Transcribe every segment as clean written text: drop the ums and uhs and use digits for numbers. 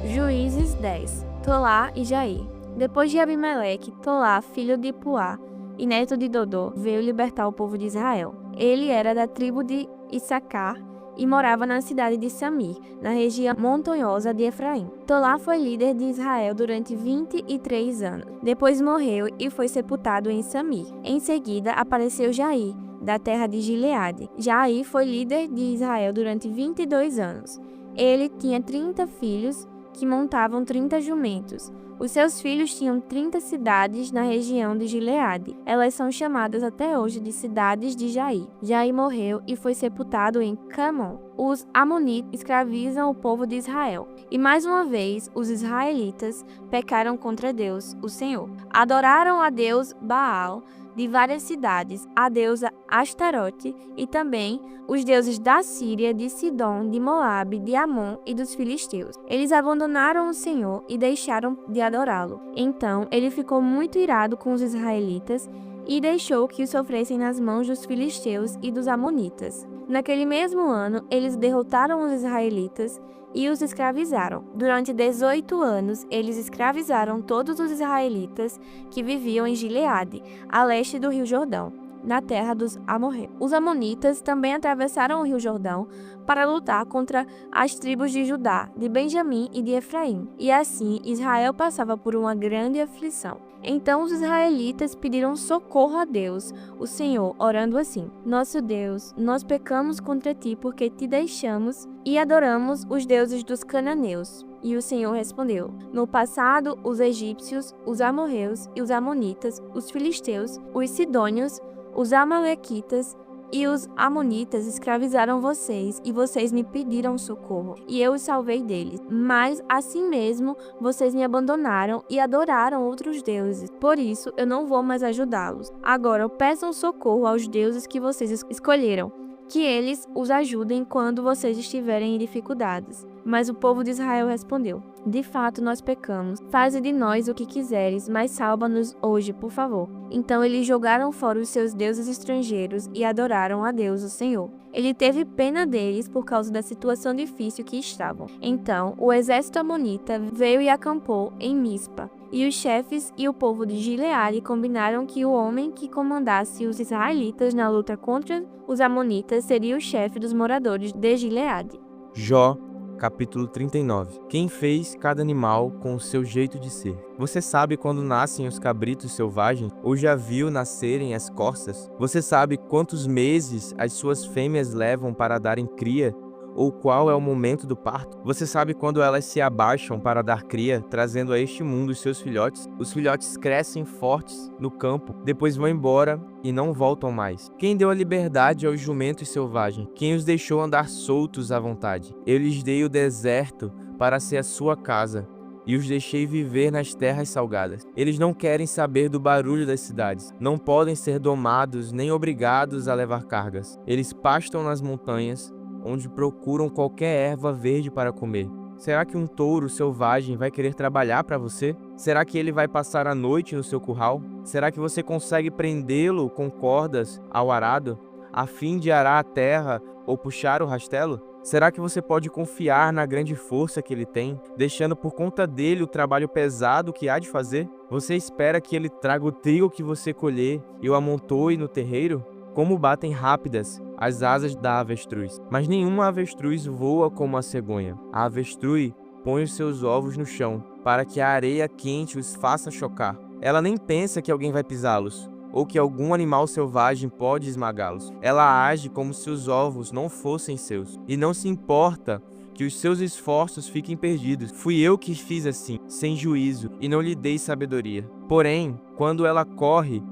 Juízes 10. Tolá e Jair. Depois de Abimeleque, Tolá, filho de Puá e neto de Dodô, veio libertar o povo de Israel. Ele era da tribo de Issacar e morava na cidade de Samir, na região montanhosa de Efraim. Tolá foi líder de Israel durante 23 anos. Depois morreu e foi sepultado em Samir. Em seguida, apareceu Jair, da terra de Gileade. Jair foi líder de Israel durante 22 anos. Ele tinha 30 filhos que montavam 30 jumentos. Os seus filhos tinham 30 cidades na região de Gileade. Elas são chamadas até hoje de cidades de Jair. Jair morreu e foi sepultado em Camon. Os amonitas escravizam o povo de Israel. E mais uma vez, os israelitas pecaram contra Deus, o Senhor. Adoraram a Deus Baal de várias cidades, a deusa Astarote e também os deuses da Síria, de Sidom, de Moabe, de Amon e dos filisteus. Eles abandonaram o Senhor e deixaram de adorá-lo. Então ele ficou muito irado com os israelitas e deixou que os sofressem nas mãos dos filisteus e dos amonitas. Naquele mesmo ano, eles derrotaram os israelitas e os escravizaram. Durante 18 anos, eles escravizaram todos os israelitas que viviam em Gileade, a leste do Rio Jordão, na terra dos amorreus. Os amonitas também atravessaram o Rio Jordão para lutar contra as tribos de Judá, de Benjamim e de Efraim. E assim, Israel passava por uma grande aflição. Então os israelitas pediram socorro a Deus, o Senhor, orando assim: Nosso Deus, nós pecamos contra ti porque te deixamos e adoramos os deuses dos cananeus. E o Senhor respondeu: No passado, os egípcios, os amorreus e os amonitas, os filisteus, os sidônios, os amalequitas e os amonitas escravizaram vocês, e vocês me pediram socorro, e eu os salvei deles. Mas, assim mesmo, vocês me abandonaram e adoraram outros deuses. Por isso, eu não vou mais ajudá-los. Agora, peçam socorro aos deuses que vocês escolheram, que eles os ajudem quando vocês estiverem em dificuldades. Mas o povo de Israel respondeu: De fato, nós pecamos. Faze de nós o que quiseres, mas salva-nos hoje, por favor. Então eles jogaram fora os seus deuses estrangeiros e adoraram a Deus, o Senhor. Ele teve pena deles por causa da situação difícil que estavam. Então o exército amonita veio e acampou em Mispa. E os chefes e o povo de Gileade combinaram que o homem que comandasse os israelitas na luta contra os amonitas seria o chefe dos moradores de Gileade. Jó, capítulo 39. Quem fez cada animal com o seu jeito de ser? Você sabe quando nascem os cabritos selvagens? Ou já viu nascerem as corças? Você sabe quantos meses as suas fêmeas levam para darem cria? Ou qual é o momento do parto? Você sabe quando elas se abaixam para dar cria, trazendo a este mundo os seus filhotes? Os filhotes crescem fortes no campo, depois vão embora e não voltam mais. Quem deu a liberdade aos jumentos selvagens? Quem os deixou andar soltos à vontade? Eu lhes dei o deserto para ser a sua casa, e os deixei viver nas terras salgadas. Eles não querem saber do barulho das cidades. Não podem ser domados nem obrigados a levar cargas. Eles pastam nas montanhas, onde procuram qualquer erva verde para comer. Será que um touro selvagem vai querer trabalhar para você? Será que ele vai passar a noite no seu curral? Será que você consegue prendê-lo com cordas ao arado, a fim de arar a terra ou puxar o rastelo? Será que você pode confiar na grande força que ele tem, deixando por conta dele o trabalho pesado que há de fazer? Você espera que ele traga o trigo que você colher e o amontoe no terreiro? Como batem rápidas as asas da avestruz. Mas nenhuma avestruz voa como a cegonha. A avestruz põe os seus ovos no chão, para que a areia quente os faça chocar. Ela nem pensa que alguém vai pisá-los, ou que algum animal selvagem pode esmagá-los. Ela age como se os ovos não fossem seus, e não se importa que os seus esforços fiquem perdidos. Fui eu que fiz assim, sem juízo, e não lhe dei sabedoria. Porém, quando ela corre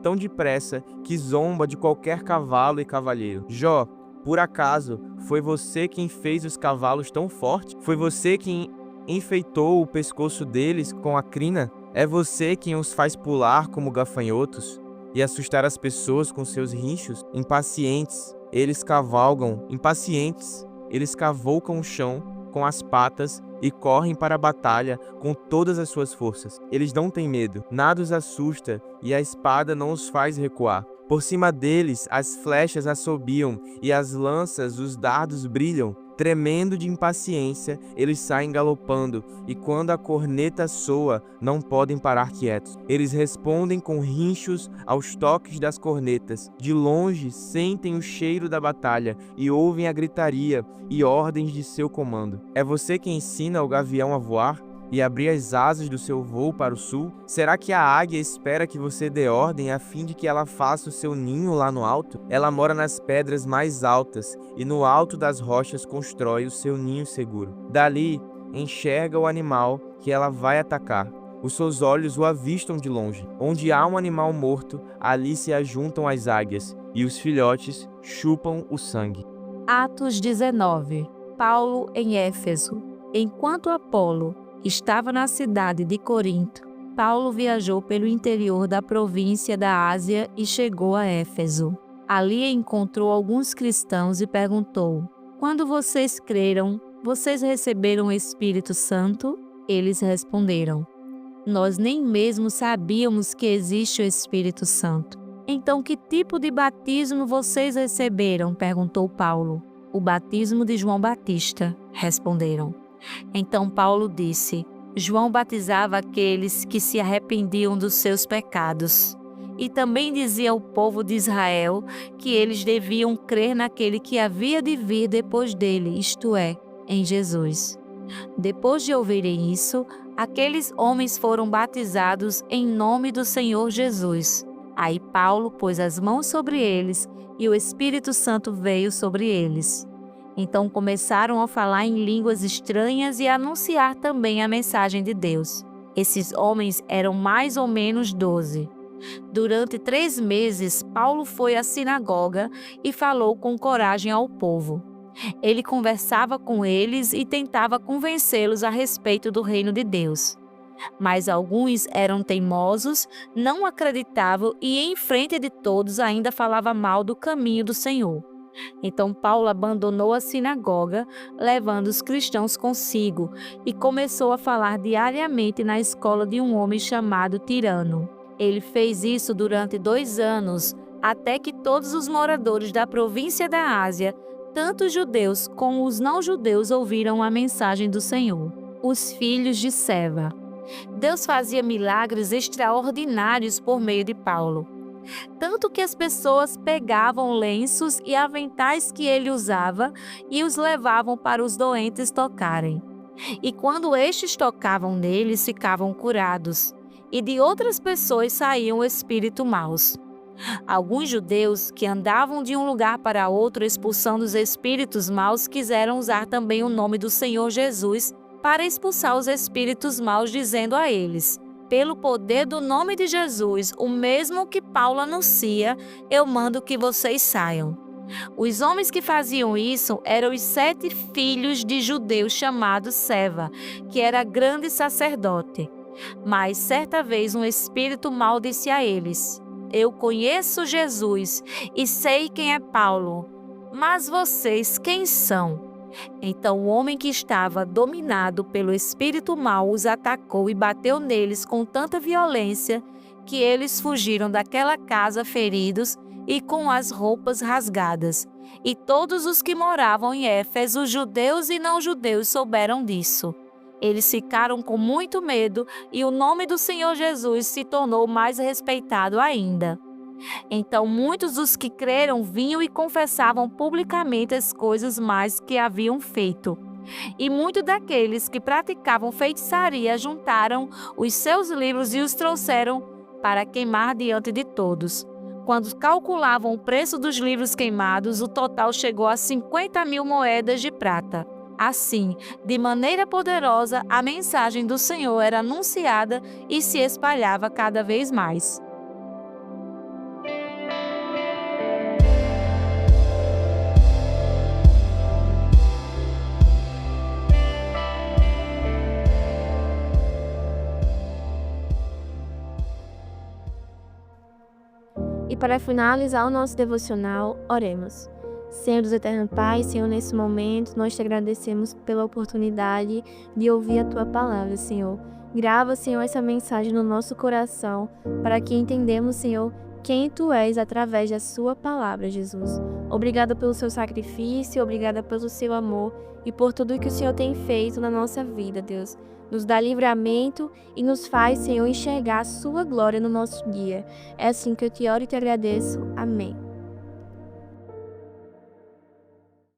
tão depressa que zomba de qualquer cavalo e cavalheiro. Jó, por acaso, foi você quem fez os cavalos tão fortes? Foi você quem enfeitou o pescoço deles com a crina? É você quem os faz pular como gafanhotos e assustar as pessoas com seus rinchos? Eles cavocam o chão com as patas e correm para a batalha com todas as suas forças. Eles não têm medo, nada os assusta e a espada não os faz recuar. Por cima deles as flechas assobiam e as lanças, os dardos brilham. Tremendo de impaciência, eles saem galopando, e quando a corneta soa, não podem parar quietos. Eles respondem com rinchos aos toques das cornetas. De longe, sentem o cheiro da batalha e ouvem a gritaria e ordens de seu comando. É você que ensina o gavião a voar e abrir as asas do seu voo para o sul? Será que a águia espera que você dê ordem a fim de que ela faça o seu ninho lá no alto? Ela mora nas pedras mais altas e no alto das rochas constrói o seu ninho seguro. Dali, enxerga o animal que ela vai atacar. Os seus olhos o avistam de longe. Onde há um animal morto, ali se ajuntam as águias e os filhotes chupam o sangue. Atos 19. Paulo em Éfeso. Enquanto Apolo estava na cidade de Corinto, Paulo viajou pelo interior da província da Ásia e chegou a Éfeso. Ali encontrou alguns cristãos e perguntou: "Quando vocês creram, vocês receberam o Espírito Santo?" Eles responderam: "Nós nem mesmo sabíamos que existe o Espírito Santo." "Então, que tipo de batismo vocês receberam?" perguntou Paulo. "O batismo de João Batista", responderam. Então Paulo disse: "João batizava aqueles que se arrependiam dos seus pecados. E também dizia ao povo de Israel que eles deviam crer naquele que havia de vir depois dele, isto é, em Jesus." Depois de ouvirem isso, aqueles homens foram batizados em nome do Senhor Jesus. Aí Paulo pôs as mãos sobre eles e o Espírito Santo veio sobre eles. Então começaram a falar em línguas estranhas e a anunciar também a mensagem de Deus. Esses homens eram mais ou menos 12. Durante 3 meses, Paulo foi à sinagoga e falou com coragem ao povo. Ele conversava com eles e tentava convencê-los a respeito do reino de Deus. Mas alguns eram teimosos, não acreditavam e, em frente de todos, ainda falava mal do caminho do Senhor. Então Paulo abandonou a sinagoga, levando os cristãos consigo, e começou a falar diariamente na escola de um homem chamado Tirano. Ele fez isso durante 2 anos, até que todos os moradores da província da Ásia, tanto os judeus como os não-judeus, ouviram a mensagem do Senhor. Os filhos de Seva. Deus fazia milagres extraordinários por meio de Paulo. Tanto que as pessoas pegavam lenços e aventais que ele usava e os levavam para os doentes tocarem. E quando estes tocavam neles, ficavam curados. E de outras pessoas saíam espíritos maus. Alguns judeus que andavam de um lugar para outro expulsando os espíritos maus quiseram usar também o nome do Senhor Jesus para expulsar os espíritos maus, dizendo a eles: "Pelo poder do nome de Jesus, o mesmo que Paulo anuncia, eu mando que vocês saiam." Os homens que faziam isso eram os 7 filhos de judeus chamados Seva, que era grande sacerdote. Mas certa vez um espírito mau disse a eles: "Eu conheço Jesus e sei quem é Paulo, mas vocês quem são?" Então o homem que estava dominado pelo espírito mau os atacou e bateu neles com tanta violência que eles fugiram daquela casa feridos e com as roupas rasgadas. E todos os que moravam em Éfeso, judeus e não-judeus, souberam disso. Eles ficaram com muito medo e o nome do Senhor Jesus se tornou mais respeitado ainda. Então muitos dos que creram vinham e confessavam publicamente as coisas mais que haviam feito. E muitos daqueles que praticavam feitiçaria juntaram os seus livros e os trouxeram para queimar diante de todos. Quando calculavam o preço dos livros queimados, o total chegou a 50.000 moedas de prata. Assim, de maneira poderosa, a mensagem do Senhor era anunciada e se espalhava cada vez mais. E para finalizar o nosso devocional, oremos. Senhor dos eternos Pai, Senhor, nesse momento nós te agradecemos pela oportunidade de ouvir a Tua palavra, Senhor. Grava, Senhor, essa mensagem no nosso coração, para que entendamos, Senhor, quem Tu és através da Sua palavra, Jesus. Obrigada pelo Seu sacrifício, obrigada pelo Seu amor e por tudo que o Senhor tem feito na nossa vida, Deus. Nos dá livramento e nos faz, Senhor, enxergar a Sua glória no nosso dia. É assim que eu te oro e te agradeço. Amém.